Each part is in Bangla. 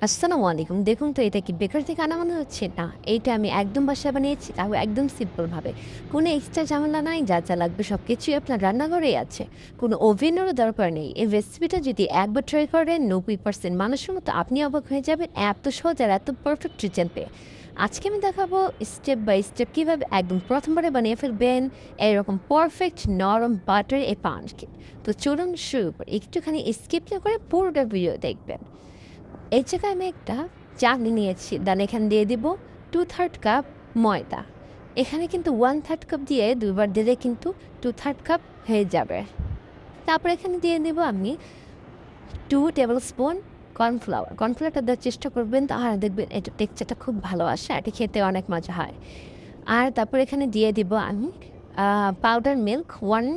আসসালামু আলাইকুম। দেখুন তো এটা কি বেকার থেকে আনা মনে হচ্ছে? না, এইটা আমি একদম বাসায় বানিয়েছি, তাও একদম সিম্পলভাবে। কোনো এক্সট্রা ঝামেলা নাই, যা লাগবে সবকিছুই আপনার রান্নাঘরেই আছে। কোনো ওভেনেরও দরকার নেই। এই রেসিপিটা যদি একবার ট্রাই করেন 90% মানুষের মতো আপনি অবাক হয়ে যাবেন এত সহজ আর এত পারফেক্ট রেজাল্ট পেয়ে। আজকে আমি দেখাবো স্টেপ বাই স্টেপ কীভাবে একদম প্রথমবারে বানিয়ে ফেলবেন এরকম পারফেক্ট নরম বাটার এ পানকেক। তো চলুন শুরু করি। একটুখানি স্কিপ না করে পুরোটা ভিডিও দেখবেন। এই জায়গায় আমি একটা চাটনি নিয়েছি, দেন এখানে দিয়ে দিব 2/3 কাপ ময়দা। এখানে কিন্তু 1/3 কাপ দিয়ে দুইবার দিলে কিন্তু 2/3 কাপ হয়ে যাবে। তারপর এখানে দিয়ে দেব আমি 2 টেবিল স্পুন কর্নফ্লাওয়ার। কর্নফ্লাওয়ারটা দেওয়ার চেষ্টা করবেন, তাহলে দেখবেন এটা টেক্সচারটা খুব ভালো আসে, এটা খেতে অনেক মজা হয়। আর তারপর এখানে দিয়ে দিব আমি পাউডার মিল্ক 1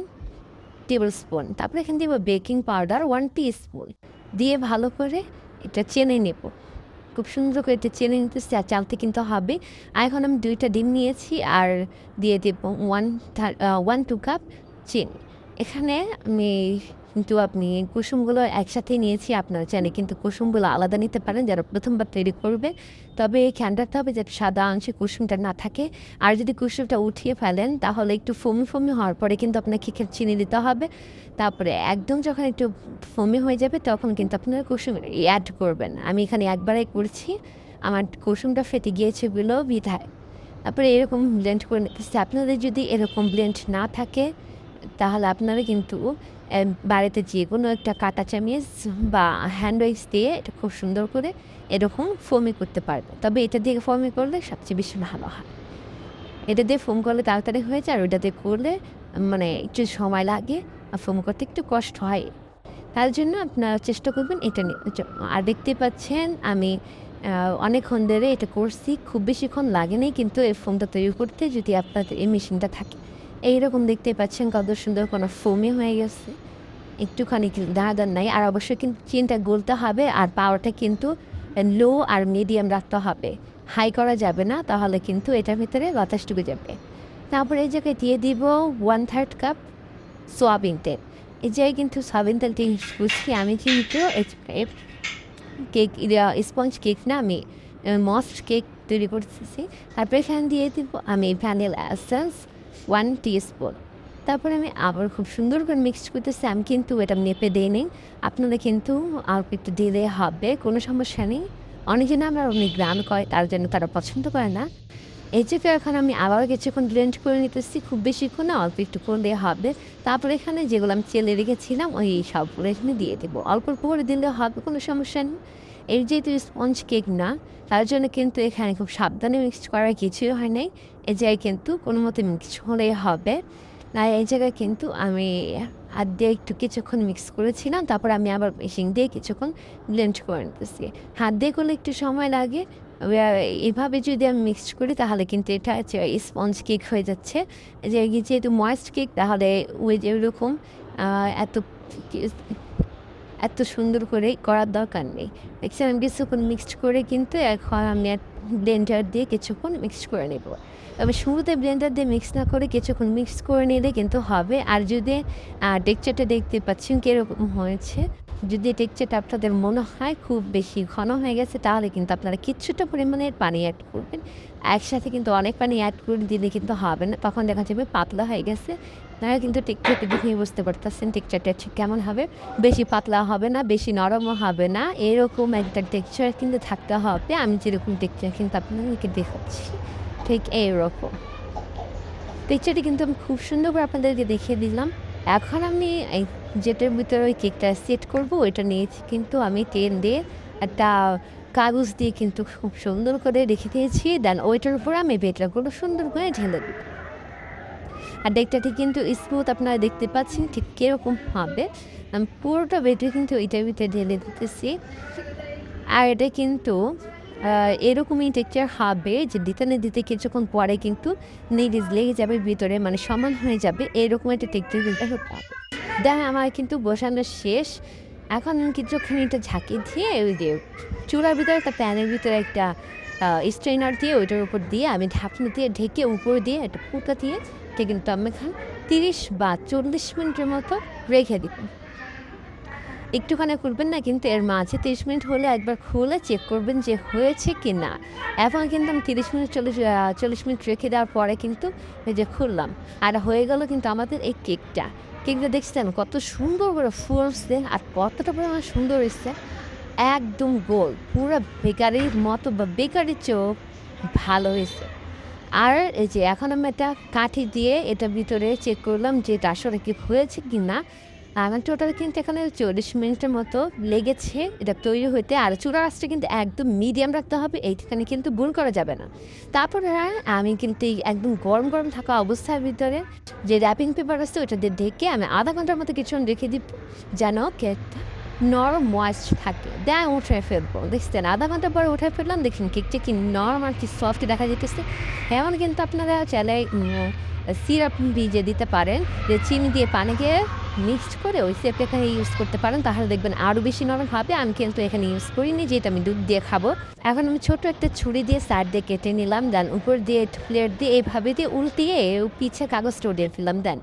টেবিল স্পুন। তারপরে এখানে দিব বেকিং পাউডার 1 টিস্পুন দিয়ে ভালো করে এটা চেনে নেব। খুব সুন্দর করে এটা চেনে নিতেছি, আর চালতে কিন্তু হবে। আর এখন আমি 2টা ডিম নিয়েছি আর দিয়ে দেব 1-2 কাপ চিনি। এখানে আমি কিন্তু আপনি কুসুমগুলো একসাথেই নিয়েছি। আপনারা চাইলে কিন্তু কুসুমগুলো আলাদা নিতে পারেন যারা প্রথমবার তৈরি করবে। তবে খেয়াল রাখতে হবে যাতে সাদা অংশে কুসুমটা না থাকে। আর যদি কুসুমটা উঠিয়ে ফেলেন তাহলে একটু ফোমি হওয়ার পরে কিন্তু আপনাকে চিনি দিতে হবে। তারপরে একদম যখন একটু ফোমি হয়ে যাবে তখন কিন্তু আপনারা কুসুম অ্যাড করবেন। আমি এখানে একবারে করছি, আমার কুসুমটা ফেটে গিয়েছে বলেও বিধায়। তারপরে এরকম ব্লেন্ড করে নিতেছি। আপনাদের যদি এরকম ব্লেন্ড না থাকে তাহলে আপনারা কিন্তু বাড়িতে যেকোনো একটা কাঁটা চামিচ বা হ্যান্ড ওয়াইস দিয়ে এটা খুব সুন্দর করে এরকম ফোমি করতে পারবেন। তবে এটা দিয়ে ফোমি করলে সবচেয়ে বেশি ভালো হয়। এটা দিয়ে ফোম করলে তাড়াতাড়ি হয়ে যায়, আর ওটা দিয়ে করলে মানে একটু সময় লাগে আর ফোম করতে একটু কষ্ট হয়। তার জন্য আপনারা চেষ্টা করবেন এটা নেওয়ার জন্য। আর দেখতে পাচ্ছেন আমি অনেকক্ষণ ধরে এটা করছি, খুব বেশিক্ষণ লাগেনি কিন্তু এই ফোমটা তৈরি করতে, যদি আপনাদের এই মেশিনটা থাকে। এইরকম দেখতেই পাচ্ছেন কত সুন্দর কোনো ফোমই হয়ে গেছে, একটুখানি দানাদার নাই। আর অবশ্যই কিন্তু চিনিটা গলতে হবে, আর পাওয়ারটা কিন্তু লো আর মিডিয়াম রাখতে হবে, হাই করা যাবে না, তাহলে কিন্তু এটার ভিতরে বাতাস ঢুকে যাবে। তারপরে এই জায়গায় দিয়ে দিব 1/3 কাপ সয়াবিন তেল। এই জায়গায় কিন্তু সয়াবিন তেলটি বুঝছি আমি কিন্তু কেক স্পঞ্জ কেক না, আমি মস্ট কেক তৈরি করতেছি। তারপরে এখানে দিয়ে দিব আমি ভ্যানিলা এসেন্স 1 টিস্পুন। তারপরে আমি আবার খুব সুন্দর করে মিক্সড করতেছি। আমি কিন্তু এটা মেপে দিই নি, আপনারা কিন্তু অল্প একটু দিলে হবে, কোনো সমস্যা নেই। অনেকজনে আমরা অনেক গ্রাম করে তার জন্য তারা পছন্দ করে না। এই যে এখন আমি আবার কিছুক্ষণ ব্লেন্ড করে নিতেছি, খুব বেশিক্ষণ না, অল্প একটু করলে হবে। তারপরে এখানে যেগুলো আমি চেলে রেখেছিলাম ওই সবগুলো এখানে দিয়ে দেবো, অল্প অল্প করে দিলে হবে, কোনো সমস্যা নেই। এর যেহেতু স্পঞ্জ কেক না, তার জন্য কিন্তু এখানে খুব সাবধানে মিক্সড করার কিছুই হয় নাই। এই জায়গায় কিন্তু কোনো মতে মিক্সড হলেই হবে না। এই জায়গায় কিন্তু আমি হাত দিয়ে একটু কিছুক্ষণ মিক্স করেছিলাম, তারপর আমি আবার মেশিন দিয়ে কিছুক্ষণ ব্লেন্ড করে নিতেছি। হাত দিয়ে করলে একটু সময় লাগে, এভাবে যদি আমি মিক্সড করি তাহলে কিন্তু এটা স্পঞ্জ কেক হয়ে যাচ্ছে। যে যেহেতু ময়েস্ট কেক, তাহলে ওই যে ওইরকম এত এত সুন্দর করে করার দরকার নেই। দেখছেন আমি কিছুক্ষণ মিক্সড করে কিন্তু এখন আমি ব্লেন্ডার দিয়ে কিছুক্ষণ মিক্সড করে নেব। তবে শুরুতে ব্লেন্ডার দিয়ে মিক্স না করে কিছুক্ষণ মিক্স করে নিলে কিন্তু হবে। আর যদি টেক্সচারটা দেখতে পাচ্ছেন কীরকম হয়েছে, যদি টেক্সচারটা আপনাদের মনে হয় খুব বেশি ঘন হয়ে গেছে তাহলে কিন্তু আপনারা কিছুটা পরিমাণের পানি অ্যাড করবেন। একসাথে কিন্তু অনেক পানি অ্যাড করে দিলে কিন্তু হবে না, তখন দেখা যাবে পাতলা হয়ে গেছে। আপনারা কিন্তু টেক্সচারটা দেখে বুঝতে পারতেছেন টেক্সচারটা ঠিক কেমন হবে। বেশি পাতলা হবে না, বেশি নরমও হবে না, এরকম একটা টেক্সচার কিন্তু থাকতে হবে। আমি যেরকম টেক্সচার কিন্তু আপনাদেরকে দেখাচ্ছি ঠিক এইরকম টেক্সচারটি কিন্তু আমি খুব সুন্দর করে আপনাদেরকে দেখিয়ে দিলাম। এখন আমি এই যেটার ভিতরে ওই কেকটা সেট করবো ওইটা নিয়েছি, কিন্তু আমি তেল দিয়ে একটা কাগজ দিয়ে কিন্তু খুব সুন্দর করে রেখে দিয়েছি। দেন ওইটার উপর আমি বেটারগুলো সুন্দর করে ঢেলে দিই। আর ডেকটাটি কিন্তু স্মুথ আপনারা দেখতে পাচ্ছেন ঠিক কীরকম হবে। আমি পুরোটা বেটে কিন্তু এটার ভিতরে ঢেলে দিতেছি। আর এটা কিন্তু এরকমই টেক্সচার হবে যে দিতে না দিতে কিছুক্ষণ পরে কিন্তু নিজ লেগে যাবে ভিতরে, মানে সমান হয়ে যাবে, এরকম একটা টেক্সচার কিন্তু হতে হবে। দেখেন আমার কিন্তু বসানো শেষ। এখন কিছুক্ষণ এটা ঝাঁকি দিয়ে ওই যে চুলার ভিতরে একটা প্যানের ভিতরে একটা স্ট্রেনার দিয়ে ওইটার উপর দিয়ে আমি ঢাকনা দিয়ে ঢেকে উপর দিয়ে একটা ফুটা দিয়ে এটা কিন্তু আমি এখানে 30 বা 40 মিনিটের মতো রেখে দিব। একটুখানি করবেন না, কিন্তু এর মাঝে 30 মিনিট হলে একবার খুলে চেক করবেন যে হয়েছে কি না। এখন কিন্তু আমি 30 মিনিট 40 মিনিট রেখে দেওয়ার পরে কিন্তু এই যে খুললাম। আর হয়ে গেল কিন্তু আমাদের এই কেকটা। কেকটা দেখছেন কত সুন্দর করে ফুলছে আর কতটা পরিমাণে সুন্দর হইছে। একদম গোল। পুরা বেকারির মতো বা বেকারির চেয়েও ভালো হইছে। আর এই যে এখন আমি একটা কাঠি দিয়ে এটার ভিতরে চেক করলাম যে এটা আসলে কি হয়েছে কিনা। আমার টোটাল কিন্তু এখানে 40 মিনিটের মতো লেগেছে এটা তৈরি হইতে। আর চুলার আঁচটা কিন্তু একদম মিডিয়াম রাখতে হবে, এইখানে কিন্তু ভুল করা যাবে না। তারপরে আমি কিন্তু এই একদম গরম গরম থাকা অবস্থার ভিতরে যে র্যাপিং পেপার আছে ওটা দিয়ে ঢেকে আমি আধা ঘন্টার মতো কিছুক্ষণ রেখে দিব, যেন কেকটা নরম ময়েস্ট থাকে। দেন উঠে ফেলবো, দেখছেন আধা ঘন্টা পরে উঠে ফেললাম, দেখুন কেকটা কি নরম আর কি সফট দেখা যেতেছে। এমন কিন্তু আপনারা চাইলে সিরাপ ভিজিয়ে দিতে পারেন, যে চিনি দিয়ে পানিকে মিক্সড করে ওই সিরাপটা এখানে ইউজ করতে পারেন, তাহলে দেখবেন আরও বেশি নরম হবে। আমি কিন্তু এখানে ইউজ করিনি, যেটা আমি দুধ দিয়ে খাবো। এখন আমি ছোট একটা ছুরি দিয়ে সাইড দিয়ে কেটে নিলাম, দেন উপর দিয়ে প্লেট দিয়ে এইভাবে দিয়ে উল্টিয়ে পিছে কাগজটা দিয়ে ফেললাম। দেন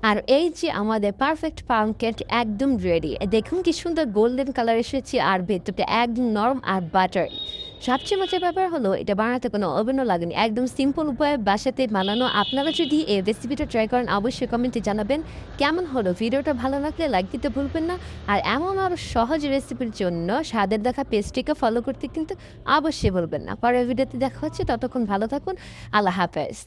আর এই যে আমাদের পারফেক্ট পাউন্ড কেক একদম রেডি। দেখুন কি সুন্দর গোল্ডেন কালার এসেছে আর ভেতরটা একদম নরম আর বাটার। সবচেয়ে মজার ব্যাপার হলো এটা বানাতে কোনো ওভেনও লাগেনি, একদম সিম্পল উপায়ে বাসাতে বানানো। আপনারা যদি এই রেসিপিটা ট্রাই করেন অবশ্যই কমেন্টে জানাবেন কেমন হলো। ভিডিওটা ভালো লাগলে লাইক দিতে ভুলবেন না। আর এমন আরও সহজ রেসিপির জন্য স্বাদের দেখা পেজটিকে ফলো করতে কিন্তু অবশ্যই ভুলবেন না। পরের ভিডিওতে দেখা হচ্ছে, ততক্ষণ ভালো থাকুন। আল্লাহ হাফেজ।